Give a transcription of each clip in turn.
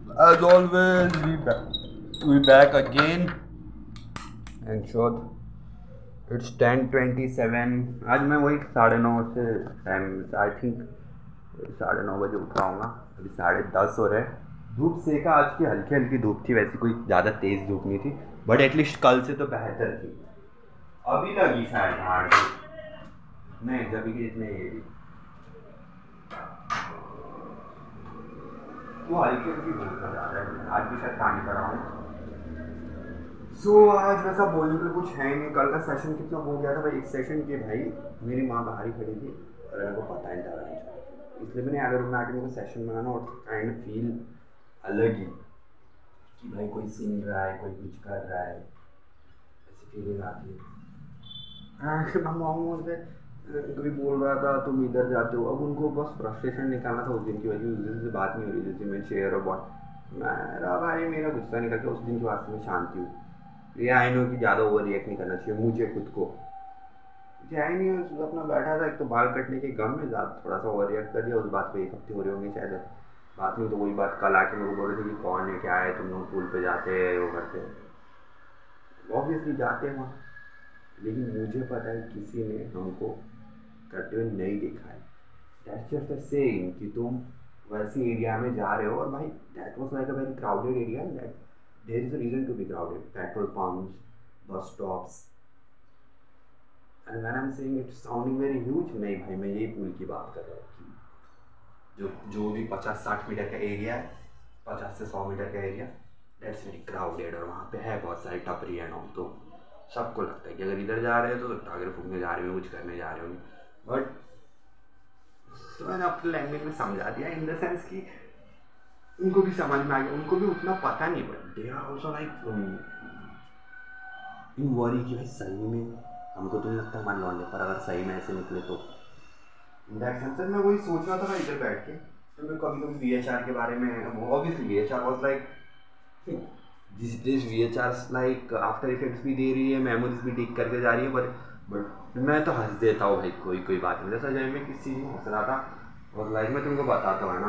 As always, we back again and showed it's 10:27. आज मैं वही 9:30 से टाइम आई थिंक 9:30 उठ रहा हूँ। अभी 10:30 हो रहे हैं। धूप सेका आज की हल्की हल्की धूप थी, वैसी कोई ज़्यादा तेज़ धूप नहीं थी, बट एटलीस्ट कल से तो बेहतर थी। अभी लगी शायद 8 नहीं, जब भी इतने ये भी वो हल्की हल्की धूप का ज़्यादा है। आज भी शायद पानी पड़ा हूँ। आज वैसा बोलने के लिए कुछ है नहीं। कल का सेशन कितना हो गया था भाई, एक सेशन के भाई मेरी माँ बाहर ही खड़ी थी और मेरे को पता नहीं था भाई, इसलिए मैंने अगर रूम में आके मेरे को सेशन बनाना और काइंड फील अलग ही कि भाई कोई सुन रहा है, कोई कुछ कर रहा है, ऐसी फीलिंग आती है। मामा मुझसे कोई बोल रहा था तुम इधर जाते हो, अब उनको बस फ्रस्ट्रेशन निकालना था उस दिन की वजह, उस दिन से बात नहीं हो रही जैसे मैं शेयर और बॉट मेरा भाई मेरा गुस्सा निकल के उस दिन के वास्ते में शांति हूँ। ये आई नो कि ज़्यादा ओवर रिएक्ट नहीं करना चाहिए मुझे खुद को, आई नहीं अपना बैठा था, एक तो बाल कटने के गम में ज़्यादा थोड़ा सा ओवर रिएक्ट कर दिया। उस बात पे 1 हफ्ते हो रहे होंगे शायद बात नहीं, तो वही बात कल आके मेरे को बोल रहे थे कि कौन है क्या है, तुम लोग पूल पे जाते हैं वो करते हैं। ऑब्वियसली जाते हैं वहाँ, लेकिन मुझे पता है किसी ने हमको करते हुए नहीं देखा है। दैट्स जस्ट अ सेइंग कि तुम वैसे एरिया में जा रहे हो और भाई that was like a very crowded area, that there is a reason to be crowded, petrol pumps, bus stops, and when I am saying it's sounding very huge, नहीं भाई मैं यही पूल की बात कर रहा हूँ कि जो भी 50-60 मीटर का एरिया है, 50 से 100 मीटर का एरिया, दैट्स वेरी क्राउडेड और वहाँ पे है बहुत सारी टपरी एंड ऑल, तो सबको लगता है कि अगर इधर जा रहे हो तो टागर फूकने जा रहे हो, कुछ करने जा रहे हो, बट तो मैंने अपने लैंग्वेज में समझा दिया इन द सेंस कि उनको भी समझ में आ गया, उनको भी उतना पता नहीं, but they are also like in worry कि भाई सही में हमको तो नहीं लगता हमारे लौंडे पर अगर सही में ऐसे निकले तो इन दैट सेंस। मैं वही सोच रहा था भाई इधर बैठ के, तो मैं कभी कभी VHR के बारे में, obviously VHR was like this VHR like after effects भी दे रही है, मेमोरीज भी टिक करके जा रही है, बट मैं तो हंस देता हूँ भाई कोई बात नहीं। जैसा जब मैं किसी चीज़ में हंस रहा था और लाइक मैं तुमको बताता हूँ ना,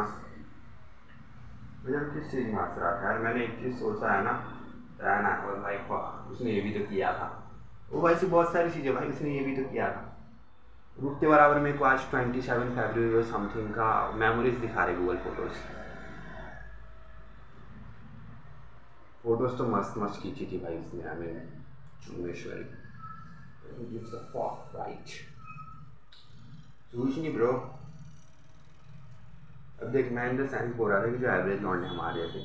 मैं जब किस चीज़ में हंस रहा था यार, मैंने एक चीज़ सोचा है ना और लाइक उसने ये भी तो किया था, वो वैसे बहुत सारी चीज़ें भाई उसने ये भी तो किया था। रुकते बराबर मेरे को आज 27 फरवरी और समथिंग का मेमोरीज दिखा रहे गूगल फोटोज तो मस्त मस्त खींची थी भाई उसने, I mean Chumbeshwari gives a fuck, right? कुछ नहीं ब्रो। अब देख मैं इन द सेंस बोल रहा था कि जो एवरेज लौंडे हमारे जैसे,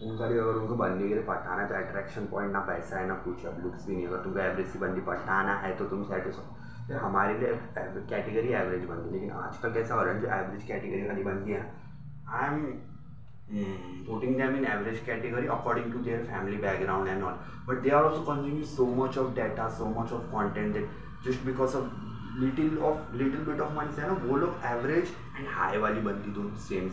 उनका भी अगर उनको बंदी के लिए पटाना है तो अट्रैक्शन पॉइंट ना पैसा है ना कुछ, अब लुक्स भी नहीं, अगर तुमको एवरेज सी बंदी पटाना है तो तुम सेटिस्फाई, तो हमारे लिए कैटेगरी एवरेज बंदी। लेकिन आजकल कैसा हो रहा है, जो एवरेज कैटेगरी वाली बंदी है, I am putting them in average category according to their family background and all, but they are also consuming so much of data, so much of content that just because of little bit of money है ना, वो लोग average and high वाली बंदी दोनों same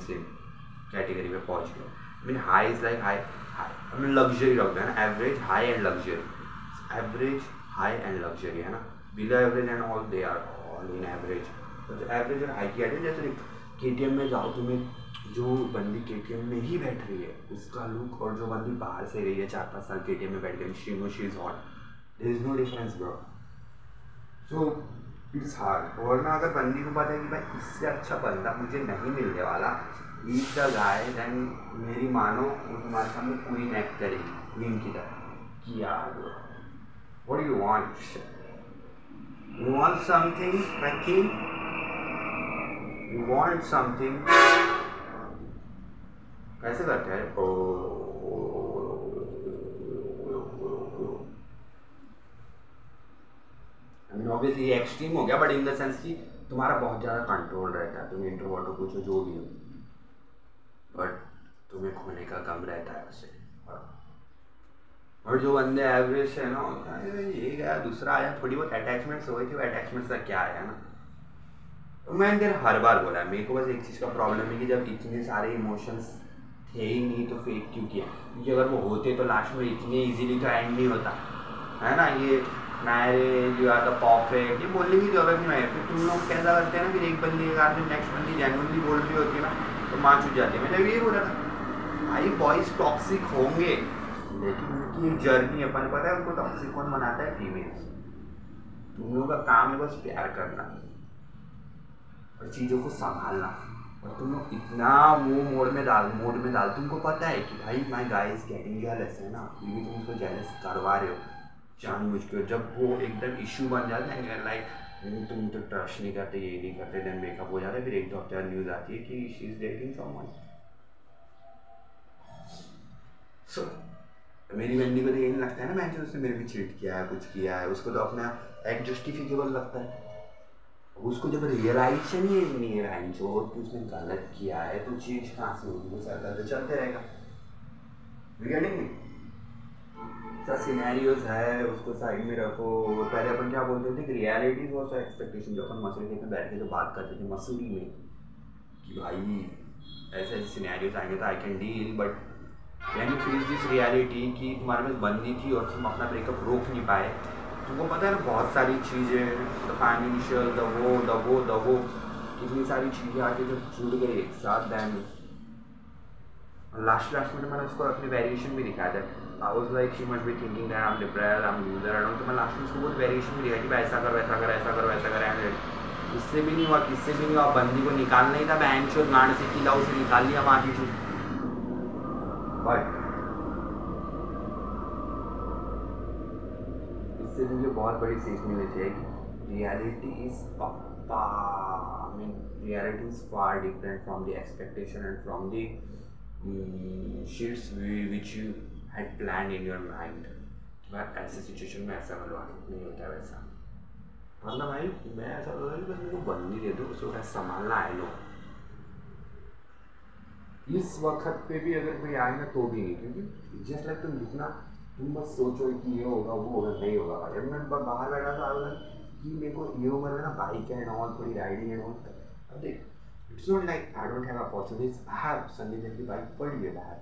category में पहुंच गए। I mean high is like high I mean luxury रखते हैं ना, average high and luxury, average high and luxury है ना, below average and all they are all in average. तो एवरेज और हाई की आइडिया, जैसे KTM में जाओ, तुम्हें जो बंदी KTM में ही बैठ रही है उसका लुक और जो बंदी बाहर से रही है 4-5 साल KTM में बैठ गई, she is hot, there is no difference bro. So it's hard. और ना अगर बंदी को पता है कि भाई इससे अच्छा बंदा मुझे नहीं मिलने वाला, इज द गाय, देन मेरी मानो वो तुम्हारे सामने क्वीन एक्ट करेगी, क्वीन की तरह कि यार what do you want, you want something my king, you want something, कैसे करते हैं आई मीन ऑब्वियसली ये एक्सट्रीम हो गया, बट इन द सेंस कि तुम्हारा बहुत ज़्यादा कंट्रोल रहता है, तुम इंट्रोवर्ट हो कुछ हो जो भी हो, बट तुम्हें खोने का गम रहता है उससे। और जो बंदे एवरेज है ना, ये गया दूसरा आया, थोड़ी बहुत अटैचमेंट्स हो गई थी, वो अटैचमेंट्स का क्या आया ना, तो मैं अंदर हर बार बोला मेरे को बस एक चीज़ का प्रॉब्लम है कि जब इतने सारे इमोशंस थे ही नहीं तो फेक क्यों किया, क्योंकि अगर वो होते तो लास्ट में इतने इजीली तो एंड नहीं होता है ना। ये marriage you are the perfect ये बोलने की जरूरत नहीं है, फिर तुम लोग कैसा करते हैं ना, फिर एक बंदी के कारण नेक्स्ट बंदी जेन्युइनली बोल रही होती है ना तो माँ छूट जाती है। मैं जब ये बोला था भाई बॉयज टॉक्सिक होंगे, लेकिन उनकी एक जर्नी अपन पता है उनको टॉक्सिक कौन बनाता है? फीमेल्स। तुम लोगों का काम है बस प्यार करना और चीज़ों को संभालना, और तुम लोग इतना वो मोड में डाल तुमको पता है कि भाई माई गाय इज गेटिंग जेलस है ना, फिर भी तुम उसको जेलस करवा रहे हो जानबूझ के। जब वो एकदम इशू बन जाता है लाइक तुम तो ट्रस्ट नहीं करते, ये नहीं करते, देन ब्रेकअप हो जाता है, फिर एक तो हफ्ते न्यूज़ आती है कि शी इज डेटिंग समवन। सो मेरी बंदी को तो यही लगता है ना, मैंने उसने मेरे भी चीट किया है, कुछ किया है, उसको तो अपना एक जस्टिफिकेबल लगता है। उसको जब रियलाइजेशन ही नहीं है भाई जो कि उसने गलत किया है, तो चीज कहाँ से होगी? वो सरकार तो चलते रहेगा। रिगार्डिंग सर सिनेरियोज है, उसको साइड में रखो। पहले अपन क्या बोलते थे कि रियलिटी वॉज एक्सपेक्टेशन, जो अपन मसूरी में बैठ के जो बात करते थे मसूरी में कि भाई ऐसे ऐसे सिनेरियोज आएंगे तो I can deal, but when you face this reality कि तुम्हारे पास बंदी थी और तुम अपना ब्रेकअप रोक नहीं पाए, तुमको पता है ना बहुत सारी चीज़ें, द फाइनेंशियल द वो कितनी सारी चीज़ें आके जब जुड़ गई एक साथ, दैन लास्ट में मैंने उसको अपने वेरिएशन भी दिखाया था। I was like she must be thinking that I am depressed, I am loser, I don't, तो मैं लास्ट में उसको बहुत वेरिएशन भी दिखाया कि भाई ऐसा कर वैसा कर ऐसा कर वैसा कर, एंड इससे भी नहीं हुआ, किससे भी नहीं हुआ, बंदी को निकालना ही था, बैंड शो गांड से किला उसे निकाल लिया वहाँ की चीज़। बट इससे मुझे बहुत बड़ी सीख मिलनी चाहिए कि reality is reality is far different from the expectation and from the shits which you had planned in your mind। But ऐसे सिचुएशन में ऐसा नहीं होता है वैसा। मतलब भाई मैं ऐसा बोल रहा हूँ बस मेरे को बंदी दे दो, उसको क्या संभालना है लो। इस वक्त पे भी अगर कोई आए ना तो भी नहीं, क्योंकि जस्ट लाइक तुम जितना तुम बस सोचो कि ये होगा वो होगा, नहीं होगा भाई। जब मैं बाहर बैठा था कि मेरे को ये उम्र में ना बाइक एंड ऑल, थोड़ी राइडिंग एंड ऑल, अब देख it's not like I don't have opportunities, बाहर संडे दिन की बाइक पड़ी है बाहर,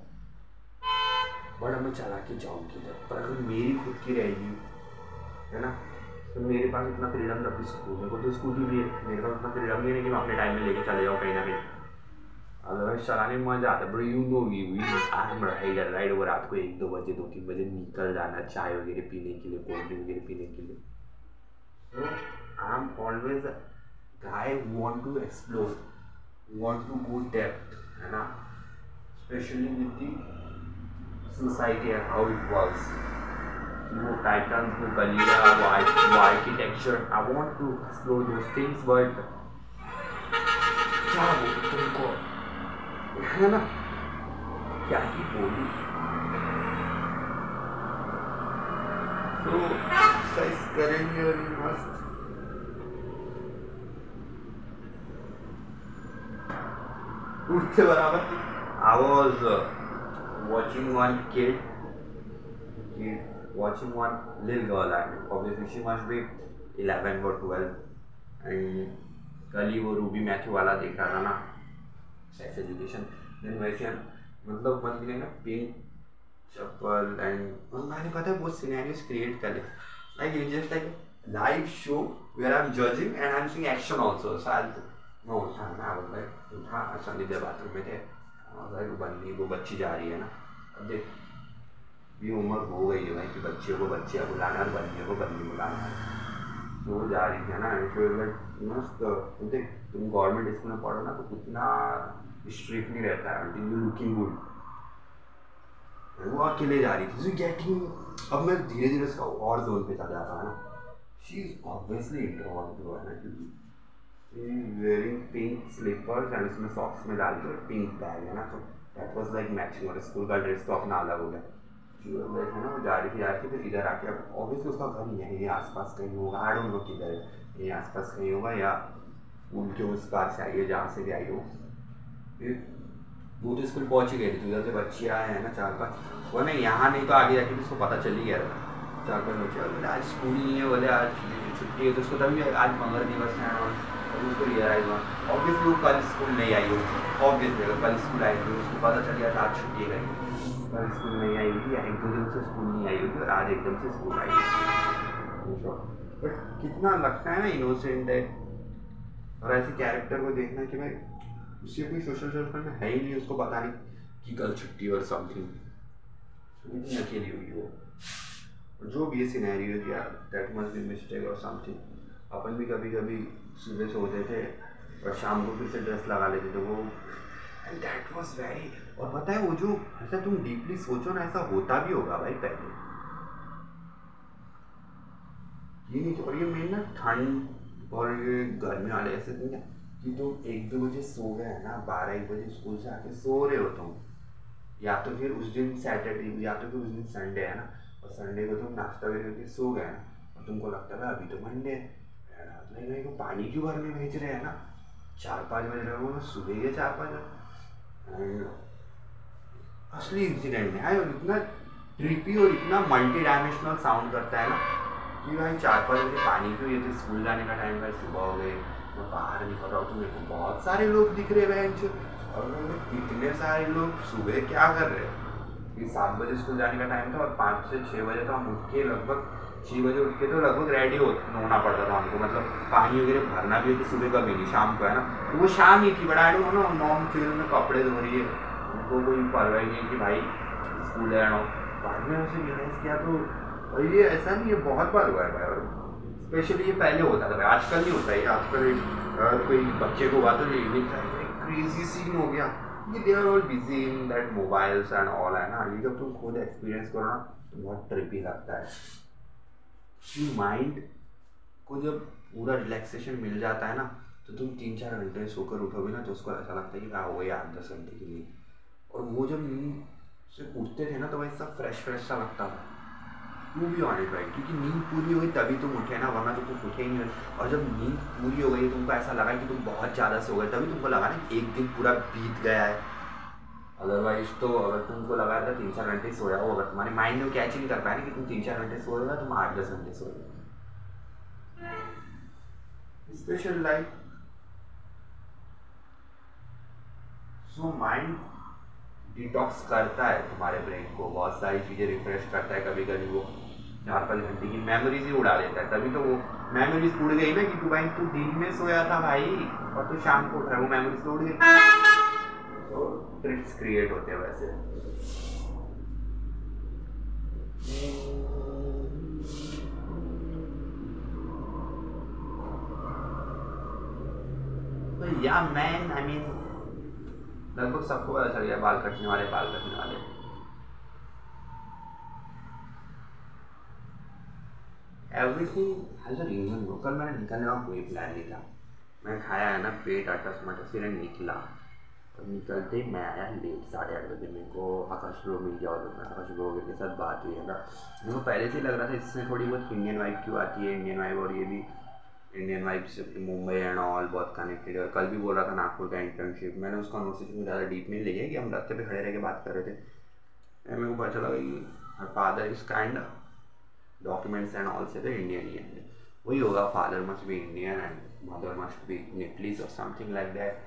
बट अब मैं चला के जाऊँगी तब, पर अगर मेरी खुद की रहेगी है ना, तो मेरे पास इतना फ्रीडम तब भी स्कूल को तो स्कूटी भी है, मेरे पास उतना फ्रीडम नहीं है कि मैं अपने टाइम में लेके चले जाऊँ कहीं ना कहीं, अदरवाइज चलाने में मजा आता है। But you know I am ride वो रात को 1-2 बजे 2-3 बजे निकल जाना चाय वगैरह पीने के लिए, कोल्ड ड्रिंक वगैरह पीने के लिए। So I'm always a guy who want to explore, who want to go depth, है ना, especially with the society and how it works। वो टाइटन्स, वो गलिया, वो architecture, I want to explore those things, but क्या वो तुमको है ना, क्या ही बोलूं। तो एक्सरसाइज करेंगे और मस्त उठते बराबर। I was watching one kid watching one little girl, and obviously she must be 11 or 12, and कल ही वो रूबी मैथ्यू वाला देख रहा था ना, सेक्स एजुकेशन, देन वैसे मतलब बंदी ने ना पिंक चप्पल एंड मैंने पता है वो सिनेरियोस क्रिएट कर लिया, like it's just like live show where I am judging and I am seeing action also. शायद मैं उठा ना, उठा संदीप जब बाथरूम में थे, लाइक बंदी वो बच्ची जा रही है ना, अब देख ये उम्र हो गई है भाई कि बच्चियों को बच्चियाँ बुलाना और बंदियों को बंदी बुलाना है, तो वो जा रही थी ना, लाइक मस्त। देख तुम गवर्नमेंट स्कूल में पढ़ो ना तो उतना स्ट्रिक्ट नहीं रहता है, until you looking good। वो अकेले जा रही थी, गेटिंग, अब मैं धीरे धीरे उसका और जोन पे चल जाता है ना, शी इज ऑब्वियसली इंट्रोवर्ट जो है ना, क्योंकि वेयरिंग पिंक स्लीपर्स एंड उसमें सॉक्स में डाल के पिंक बैग है ना, तो दैट वाज लाइक मैचिंग, और स्कूल का ड्रेस तो अपना अलग हो गया है ना। वो जा रही थी फिर इधर आके, अब ऑब्वियसली उसका घर यहीं आसपास कहीं होगा, आई डोंट नो किधर है, यहीं आसपास कहीं होगा या उनके उस पार से आई है जहाँ से भी आई हो। फिर वो तो स्कूल पहुँच ही गई थी, उधर से बच्चियाँ आए हैं ना 4-5, वो नहीं यहाँ नहीं तो आगे जाके भी उसको पता चल ही गया था, 4-5 बच्चे बोले आज स्कूल नहीं है, बोले आज छुट्टी है, तो उसको तभी आज मंगल दिवस है और उसको रियलाइज हुआ। ऑब्वियसली वो कल स्कूल नहीं आई होगी, ऑब्वियसली अगर कल स्कूल आई थी उसको पता चल गया था आज छुट्टी है, कल स्कूल नहीं आई होगी या 1-2 दिन से स्कूल नहीं आई होगी और आज एकदम से स्कूल आई होगी। बट कितना लगता है ना इनोसेंट है, और ऐसे कैरेक्टर को देखना कि भाई उससे कोई सोशल सर्कल में है ही नहीं, उसको पता नहीं कि कल छुट्टी और समथिंग, इतनी अकेली हुई हो, जो भी सिनेरियो किया दैट मस्ट बी मिस्टेक और समथिंग। अपन भी कभी कभी सुबह सोते थे और शाम को फिर से ड्रेस लगा लेते थे वो, एंड दैट वाज वेरी, और पता है वो जो ऐसा तुम डीपली सोचो ना, ऐसा होता भी होगा भाई पहले, ये नहीं। और ये मेन ना ठंड और ये गर्मी वाले ऐसे नहीं है कि तुम 1-2 बजे सो गए है ना, 12-1 बजे स्कूल से आके सो रहे हो तुम, या तो फिर उस दिन सैटरडे, या तो फिर उस दिन संडे है ना, और संडे को तुम नाश्ता करके सो गए ना, और तुमको लगता था अभी तो मंडे है, नहीं मेरे को पानी क्यों भरने भेज रहे हैं ना, 4-5 बज रहे हो, सुबह के 4-5। असली इंसिडेंट है और इतना ट्रिपी और इतना मल्टी डायमेंशनल साउंड करता है ना कि भाई 4-5 बजे पानी क्यों, ये तो स्कूल जाने का टाइम है, सुबह हो गई, मैं बाहर निकल रहा हूँ तो मेरे को बहुत सारे लोग दिख रहे बेंच, और इतने सारे लोग सुबह क्या कर रहे हैं, कि 7 बजे स्कूल जाने का टाइम था और 5 से 6 बजे तो हम उठ के लगभग 6 बजे उठ के तो लगभग रेडी होना पड़ता था हमको, मतलब पानी वगैरह भरना भी होती सुबह कभी नहीं, शाम को है ना, तो वो शाम ही थी, but I don't know mom फिर में कपड़े धो रही है, उनको कोई परवाह नहीं कि भाई स्कूल जाना हो। बाद में उसे रियलाइज़ किया तो, और ये ऐसा नहीं है, बहुत बार हुआ है भाई, और स्पेशली ये पहले होता था भाई, आजकल नहीं होता है, आजकल कोई बच्चे को हुआ तो इवनिंग क्रेजी सीन हो गया, ये they are all busy in that mobiles and all है ना, ये जब तुम खुद एक्सपीरियंस करो ना तो बहुत ट्रिपी लगता है कि माइंड को जब पूरा रिलैक्सेशन मिल जाता है ना, तो तुम 3-4 घंटे सोकर उठोगे ना तो उसको ऐसा लगता है कि हाँ हो गया 8-10 घंटे की नींद, और वो जब नींद से उठते थे ना तो भाई सब फ्रेश फ्रेश सा लगता था, टू बी ऑनेस्ट भाई, क्योंकि नींद पूरी हो गई तभी तुम उठे ना, वरना तो तुम उठे ही नहीं, और जब नींद पूरी हो गई तुमको ऐसा लगा कि तुम बहुत ज़्यादा सो गए, तभी तुमको लगा ना एक दिन पूरा बीत गया है, अदरवाइज तो अगर तुमको लगा था 3-4 घंटे सोया हो, अगर तुम्हारे माइंड में कैच नहीं कर पाया ना कि तुम 3-4 घंटे सोए हो, तुम 8-10 घंटे सोए, special life. So mind detox करता है तुम्हारे ब्रेन को, बहुत सारी चीज़ें रिफ्रेश करता है, कभी कभी वो 4-5 घंटे की मेमोरीज ही उड़ा देता है, तभी तो वो मेमोरीज उड़ गई ना कि तू भाई तू दिन में सोया था भाई और तू शाम को उठ रहा है, वो मेमोरीज तो उड़ गई, तो ट्रिक्स क्रिएट होते हैं वैसे। तो या मैन आई मीन लगभग सबको पता चल गया, बाल कटने वाले बाल कटने वाले। Everything has a reason bro. कल मैंने निकलने का कोई प्लान नहीं था, मैं खाया है ना पेट अटस मटस, फिर निकला, और निकलते ही मैं आया लेट 8:30 बजे, मेरे को आकाश ब्रो मिल गया, और आकाश ब्रो के साथ बात हुई है ना, मेरे को पहले से ही लग रहा था इसमें थोड़ी बहुत इंडियन वाइब क्यों आती है, इंडियन वाइब, और ये भी इंडियन वाइब से मुंबई एंड ऑल बहुत कनेक्टेड है, और कल भी बोल रहा था नागपुर का इंटर्नशिप, मैंने उस कॉन्वर्सेशन में ज़्यादा डीप में ले गया कि हम रास्ते पे खड़े रह के बात कर रहे थे, मेरे को पता चला कि हर father is kind documents and all से तो इंडियन ही है, वही होगा, father must be Indian and mother must be Nepalese और समथिंग लाइक दैट,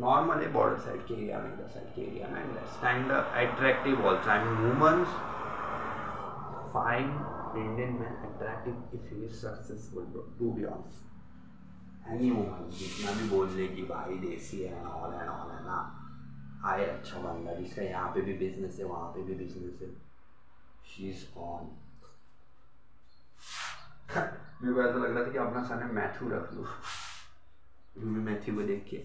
नॉर्मल है बॉर्डर साइड के एरिया में, इधर साइड के एरिया में, and that's kind attractive also, I mean womens find Indian man attractive if he is successful bro, to be honest, any woman जितना भी बोल ले कि भाई देसी है ऑल है ना, आए अच्छा बंदा जिसका यहाँ पे भी बिजनेस है वहाँ पे भी बिजनेस है, शी इज ऑन। मेरे को ऐसा लग रहा था कि अपना सरनेम मैथ्यू रख लूँ, रूबी मैथ्यू को देख के,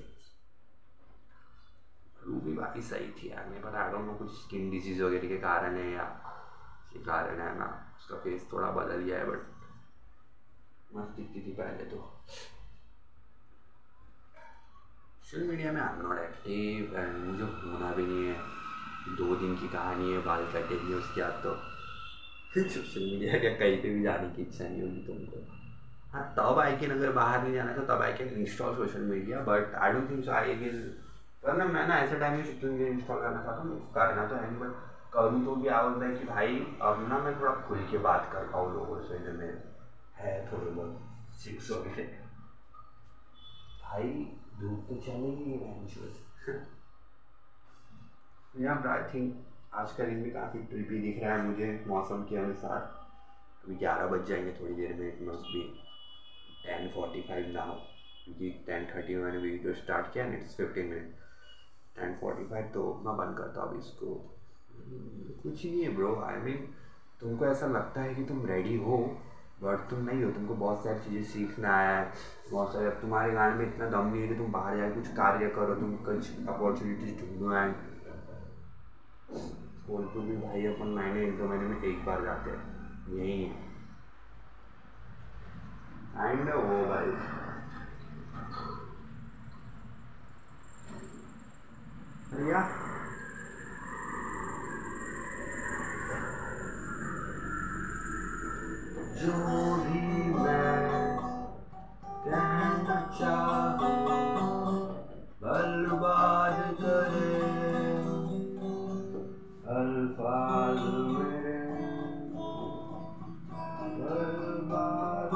रूबी बाकी सही थी यार, मेरे पता आई डोंट नो कुछ स्किन डिजीज वगैरह के कारण है या के कारण है ना, उसका फेस थोड़ा बदल गया है, बट मस्त दिखती थी पहले तो। सोशल मीडिया में I am not active and मुझे होना भी नहीं है, 2 दिन की कहानी है, बाल कटेंगे उसके बाद तो सोशल मीडिया क्या कहीं पे भी जाने की इच्छा नहीं होगी तुमको। हाँ तब आई कैन, अगर बाहर नहीं जाना था तब I can install social media, but I don't think so I will, वरना मैं ना ऐसे टाइम में सोशल मीडिया इंस्टॉल करना चाहता हूँ, करना तो है नहीं, बट करूँ तो भी आ होता है कि भाई अब ना मैं थोड़ा खुल के बात कर पाऊँ लोगों से, जो में है थोड़े बहुत 6 वगैरह, भाई धूप तो चलेगी या आई थिंक आज का दिन भी काफ़ी ट्रिपी दिख रहा है मुझे मौसम के अनुसार, अभी 11 बज जाएंगे थोड़ी देर में, इट मस्ट बी 10:45 नाउ, क्योंकि 10:30 में मैंने वीडियो स्टार्ट किया एंड इट्स 15 मिनट, 10:45 तो मैं बंद करता हूँ अभी इसको। कुछ नहीं है ब्रो, आई मीन तुमको ऐसा लगता है कि तुम रेडी हो बट तुम नहीं हो। तुमको बहुत सारी चीज़ें सीखना है, बहुत सारे। अब तुम्हारे गाने में इतना दम नहीं है कि तुम बाहर जाके कुछ कार्य करो, तुम कुछ अपॉर्चुनिटीज ढूंढो। एंड कोलपुर भी भाई अपन महीने 1-2 महीने में एक बार जाते हैं, यही है। एंड वो भाई भैया जो भी मैं कहना चाहूँ बर्बाद करे अल्फाज मेरे, बर्बाद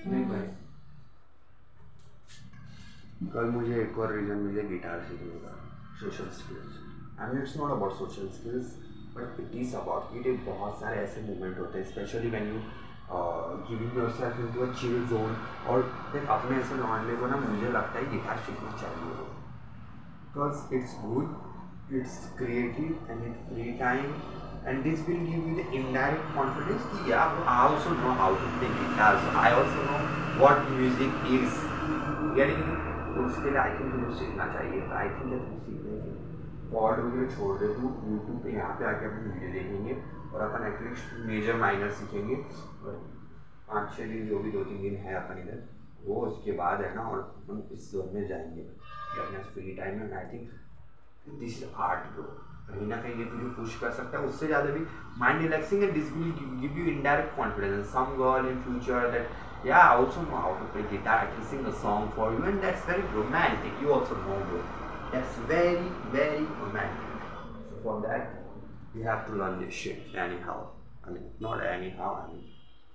नहीं भाई, कल मुझे एक और रीज़न मिले गिटार सीखने का, social skills. I mean it's not about social skills but it is about it. एक बहुत सारे ऐसे मोमेंट होते हैं specially when you giving yourself into a chill zone. और फिर अपने ऐसे लॉन्डले को ना मुझे लगता है गिटार सीखना चाहिए because it's good, it's creative and it's free time, and this will give you the indirect confidence कि yeah, I also know how to play guitar, so I also know what music is getting it। तो उसके लिए I think तुझे सीखना चाहिए। I think क्या तुझे सीखने की कॉर्ड वगैरह छोड़ दे, तू यूट्यूब पे यहाँ पे आके अपन वीडियो देखेंगे और अपन एटलीस्ट मेजर माइनर सीखेंगे। और 5-6 दिन जो भी 2-3 दिन है अपन इधर, वो उसके बाद है ना और अपन इस जोन में जाएंगे अपने फ्री टाइम में। I think this is art bro, कहीं ना कहीं ये तुझे पुश कर सकता है उससे ज़्यादा भी mind relaxing and this will give you indirect confidence. Some girl in future that yeah I also know how to play guitar, I can sing a song for you and that's very romantic. You also know bro, that's very very romantic. So for that you have to learn this shit anyhow. I mean not anyhow, I mean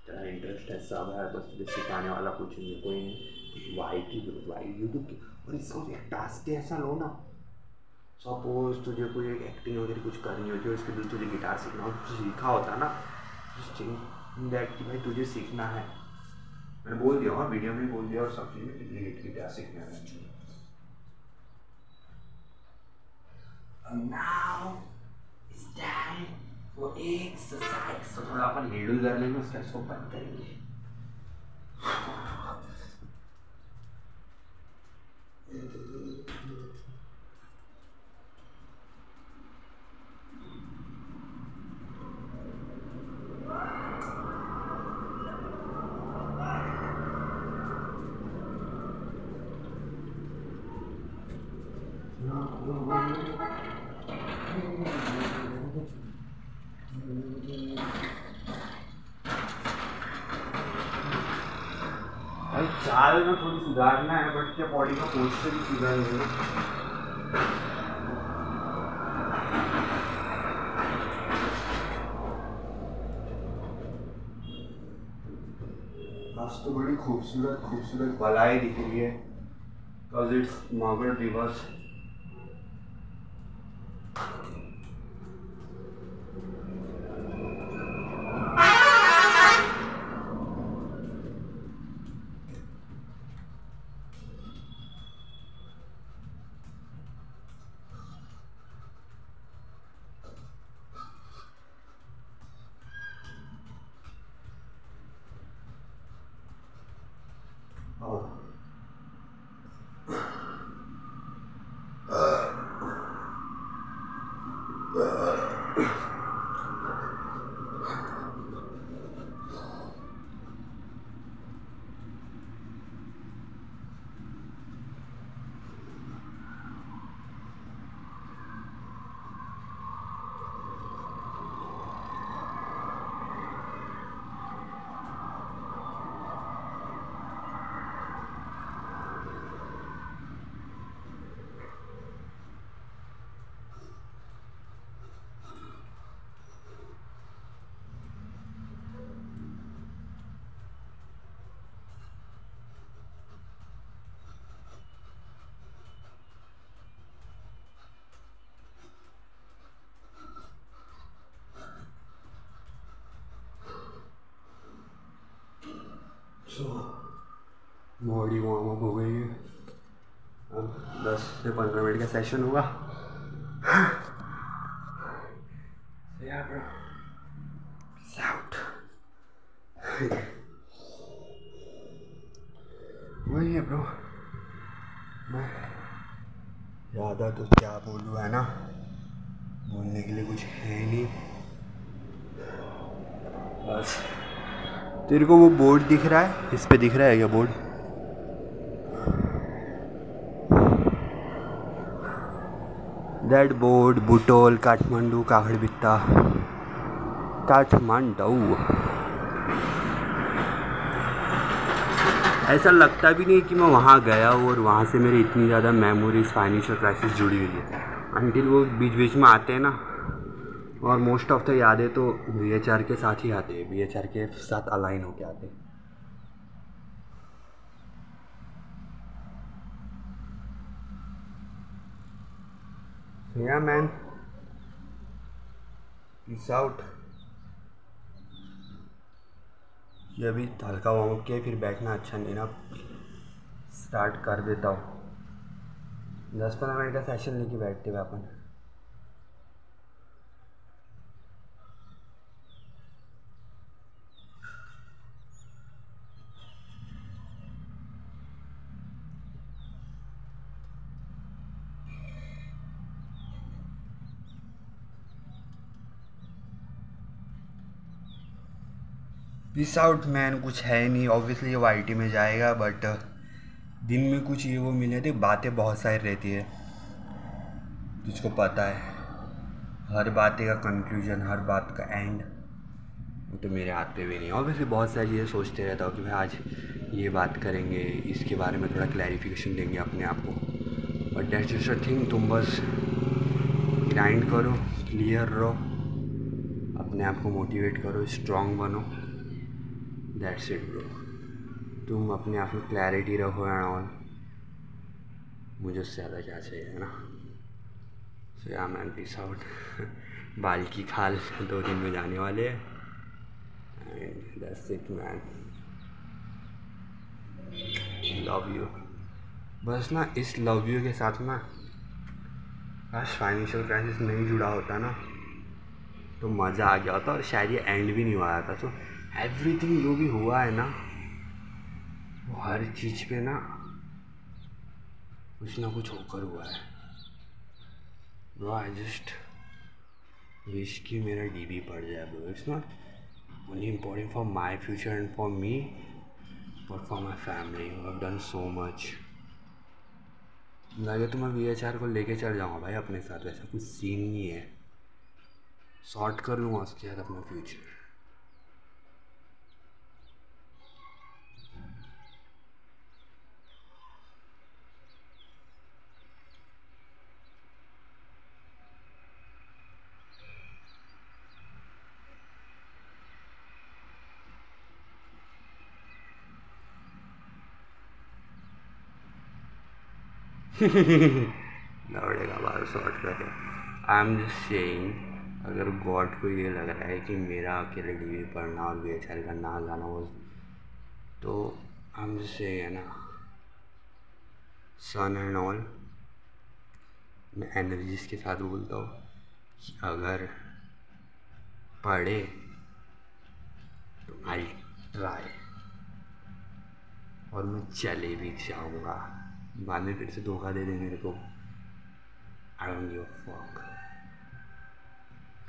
तेरा interest है सब है, बस तुझे सिखाने वाला कुछ नहीं, कोई नहीं। वाई की यूट्यूब की। और इसको एक टास्क ऐसा लो ना, सपोज तुझे कोई एक एक्टिंग वगैरह कुछ करनी होती है, उसके लिए तुझे गिटार सीखना हो, तुझे सीखा होता ना दैट कि भाई तुझे सीखना है। मैंने बोल दिया हाँ, वीडियो में बोल दिया और सब चीज़ में कि गिटार सीखना है। Now it's time for exercise. तो थोड़ा अपन नीडल कर लेंगे, उसका इसको बंद करेंगे। भाई चाल में थोड़ी सुधारना है बट क्या बॉडी का पोस्चर ही सुधार नहीं। आज तो बड़ी खूबसूरत खूबसूरत बलाई दिख रही है बिकॉज इट्स मगर दिवस। बॉडी वार्म अप हो गई है। अब 10 से 15 मिनट का सेशन होगा। Yeah, bro. Peace out. वही है ब्रो, मैं ज़्यादा तो क्या बोलूँ, है ना, बोलने के लिए कुछ है नहीं। बस तेरे को वो बोर्ड दिख रहा है, इस पे दिख रहा है क्या board? That board Butwal Kathmandu Kakarbhitta Kathmandu. ऐसा लगता भी नहीं कि मैं वहाँ गया हूँ और वहाँ से मेरी इतनी ज़्यादा मेमोरीज फाइनेंशियल क्राइसिस जुड़ी हुई है, अनटिल वो बीच बीच में आते हैं ना। और मोस्ट ऑफ द यादें तो VHR के साथ ही आते हैं, VHR के साथ अलाइन होके आते हैं। या मैन, पीस आउट। ये अभी हल्का वार्म अप किया, फिर बैठना अच्छा नहीं ना, स्टार्ट कर देता हूँ। 10-15 मिनट का सेशन लेके बैठते हुए अपन। पीस आउट मैन, कुछ है नहीं, ऑब्वियसली ये YT में जाएगा, बट दिन में कुछ ये वो मिले थे, बातें बहुत सारी रहती है, तुझको पता है, हर बात का कंक्लूजन, हर बात का एंड वो तो मेरे हाथ पे भी नहीं। ऑब्वियसली बहुत सारी चीज़ें सोचते रहता हूँ कि भाई आज ये बात करेंगे, इसके बारे में थोड़ा क्लैरिफिकेशन देंगे अपने आप को, but that's just a thing. तुम बस ग्राइंड करो, क्लियर रहो, अपने आप को मोटिवेट करो, स्ट्रॉन्ग बनो, दैट्स इट ब्रो। तुम अपने आप में क्लैरिटी रखो एंड ऑल, मुझे उससे ज़्यादा क्या चाहिए, है ना। सो या मैन, पीस आउट। बाल की खाल 2 दिन में जाने वाले हैं, and that's it man, love you. बस ना इस लव यू के साथ ना, काश फाइनेंशियल क्राइसिस नहीं जुड़ा होता ना तो मज़ा आ गया होता, और शायद ये एंड भी नहीं हुआ था। तो एवरीथिंग जो भी हुआ है ना, वो हर चीज़ पे ना कुछ होकर हुआ है ब्रो। आई जस्ट विश कि मेरा DB पड़ जाए bro. It's not only important for my future and for me, but for my family who have done so much. लगे तो मैं VHR को लेके चल जाऊँगा भाई अपने साथ, वैसा कुछ सीन नहीं है, सॉर्ट कर लूँगा उसके साथ अपना फ्यूचर। लौड़ेगा बार सॉर्ट करे। आई एम जस्ट सेइंग, अगर गॉड को ये लग रहा है कि मेरा अकेले DB पढ़ना और VHR का ना जाना वो, तो आई एम जस्ट सेइंग, है ना, सन एंड ऑल, मैं एनर्जीज के साथ बोलता हूँ कि अगर पढ़े तो आई ट्राई, और मैं चले भी जाऊँगा। बाद में फिर से धोखा दे दे मेरे को, I don't give a fuck.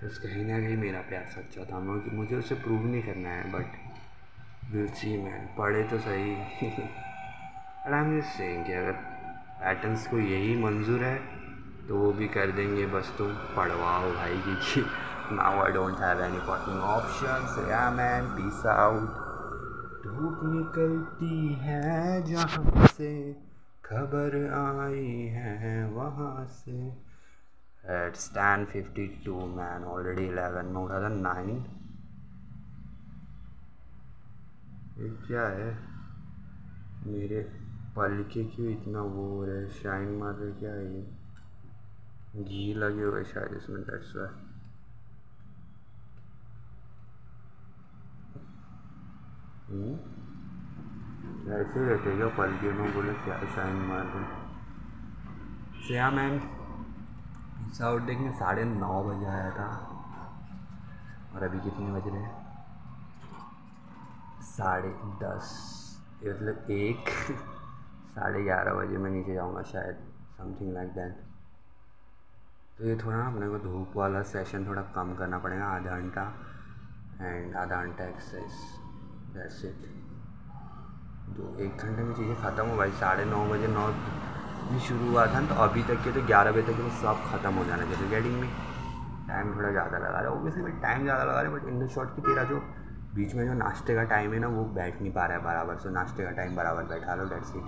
तो कहीं ना कहीं मेरा प्यार सच्चा था, मुझे उसे प्रूव नहीं करना है, बट विल सी मैन, पढ़े तो सही। But I am just saying कि अगर पैटर्न्स को यही मंजूर है तो वो भी कर देंगे, बस तुम पढ़वाओ भाई, क्योंकि now I don't have any fucking options. या मैन, पीस आउट। धूप निकलती है जहाँ से, खबर आई है वहाँ से। It's 10:52 मैन, ऑलरेडी 11 में उठा था 9। ये क्या है, मेरे पल के क्यों इतना वो हो रहा है, शाइन मार रहे, क्या है ये, घी लगे हुए शायद इसमें, दैट्स व्हाई। ऐसे रहते क्या पल के में बोले क्या शाइन मार दे श्रेया मैम पिज़्ज़ा आउट देखने 9:30 बजे आया था और अभी कितने बज रहे हैं 10:30 मतलब 1 11:30 बजे मैं नीचे जाऊँगा शायद समथिंग लाइक दैट। तो ये थोड़ा अपने को धूप वाला सेशन थोड़ा कम करना पड़ेगा आधा घंटा एंड आधा घंटा एक्सरसाइज दैट्स इट। तो 1 घंटे में चीज़ें ख़त्म हो भाई 9:30 बजे 9 में शुरू हुआ था तो अभी तक के तो 11 बजे तक के सब ख़त्म हो जाना चाहिए। गेटिंग में टाइम थोड़ा ज़्यादा लगा रहा है ओबियसली मैं टाइम ज़्यादा लगा रहा है बट इन द शॉर्ट की तेरा जो बीच में जो नाश्ते का टाइम है ना वो बैठ नहीं पा रहा है बराबर। सो नाश्ते का टाइम बराबर बैठा लो दैट्स इट।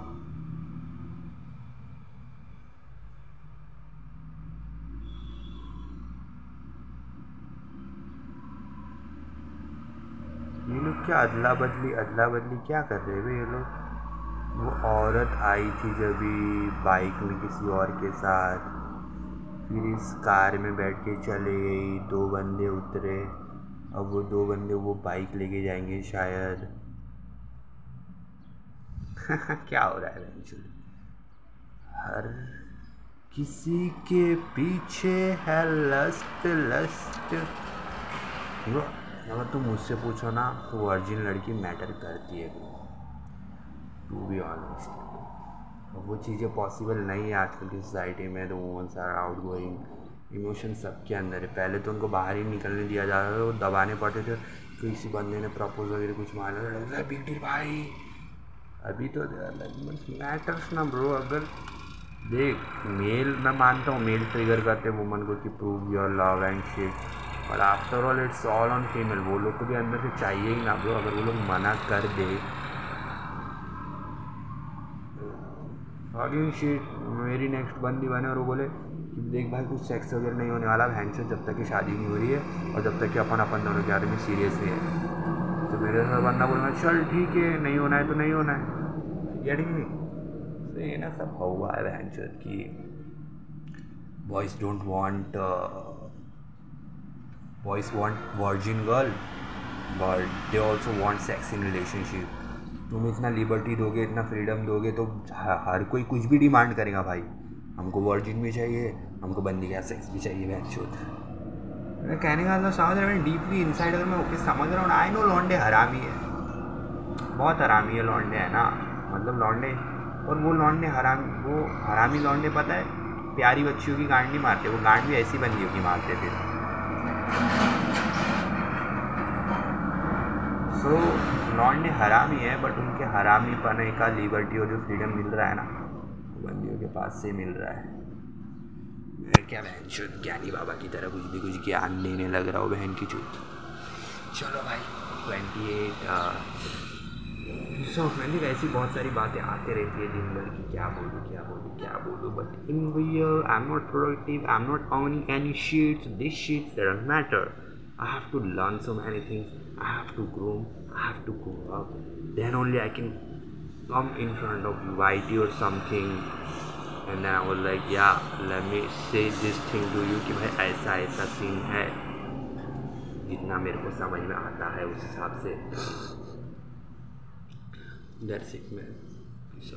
ये लोग क्या अदला बदली क्या कर रहे हैं ये लोग। वो औरत आई थी जब बाइक में किसी और के साथ फिर इस कार में बैठ के चले गई 2 बंदे उतरे अब वो 2 बंदे वो बाइक लेके जाएंगे शायद क्या हो रहा है एक्चुअली हर किसी के पीछे है लस्ट अगर तुम मुझसे पूछो ना तो वर्जिन लड़की मैटर करती है टू बी ऑनेस्ट। वो चीज़ें पॉसिबल नहीं है आजकल की सोसाइटी में। तो womens are outgoing emotion सबके अंदर है। पहले तो उनको बाहर ही निकलने दिया जाता था वो दबाने पड़ते थे किसी बंदे ने प्रपोज वगैरह कुछ मारा बिग डील भाई। अभी तो मैटर्स ना ब्रो। अगर देख मेल मैं मानता हूँ मेल ट्रिगर करते वुमन को कि prove your love and shit और after all it's all on female. वो लोग को भी अंदर से चाहिए ही ना ब्रो। अगर वो लोग मना कर दे फकिंग शिट मेरी नेक्स्ट बंदी बने और वो बोले कि देख भाई कुछ सेक्स वगैरह नहीं होने वाला बहन से जब तक कि शादी नहीं हो रही है और जब तक कि अपन दोनों के बारे में सीरियस है। तो मेरे साथ बंदा बोलना चल ठीक है नहीं होना है तो नहीं होना है गेटिंग नहीं। तो ये ना सब हुआ है बहन की boys want virgin girl but they also want sex in relationship. तुम इतना लिबर्टी दोगे इतना फ्रीडम दोगे तो हर कोई कुछ भी डिमांड करेगा भाई। हमको वर्जिन भी चाहिए हमको बंदी का सेक्स भी चाहिए बहन चोद। मैं कहने का समझ रहा हूँ डीपली इनसाइड अगर मैं ओके समझ रहा हूँ आई नो लौंडे हरामी है बहुत हरामी है लौंडे है ना मतलब लौंडे। और वो लौंडे वो हरामी लौंडे पता है प्यारी बच्चियों की गांड नहीं मारते वो गांड भी ऐसी बंदियों की मारते फिर। सो लौंडे हरामी है बट उनके हरामी पने का लिबर्टी और जो फ्रीडम मिल रहा है ना वो बंदियों के पास से मिल रहा है। मैं क्या बहन चुत ज्ञानी बाबा की तरह कुछ ज्ञान देने लग रहा हूँ बहन की चुत। चलो भाई 28 मैंने ऐसी बहुत सारी बातें आते रहती है दिन भर की क्या बोलूँ but in real I am not productive I am not earning any sheets this sheets doesn't matter. I have to learn so many things. I have to grow. I have to grow up. Then only I can come in front of YT or something. And then I was like, yeah, let me say this thing to you कि भाई ऐसा scene है जितना मेरे को समझ में आता है उस हिसाब से। That's it, man. So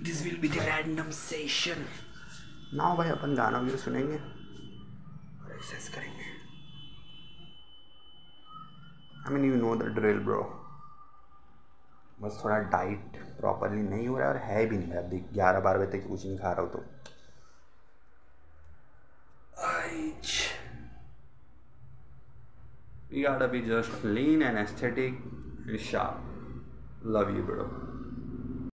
this will be the random session. Now भाई अपन गाना भी सुनेंगे एक्सरसाइज करेंगे। I mean you know the drill bro। बस थोड़ा डाइट प्रॉपरली नहीं हो रहा है और है भी नहीं भाई। अभी 11-12 बजे तक कुछ नहीं खा रहा हूँ तो we gotta be just lean and aesthetic and sharp। Love you bro।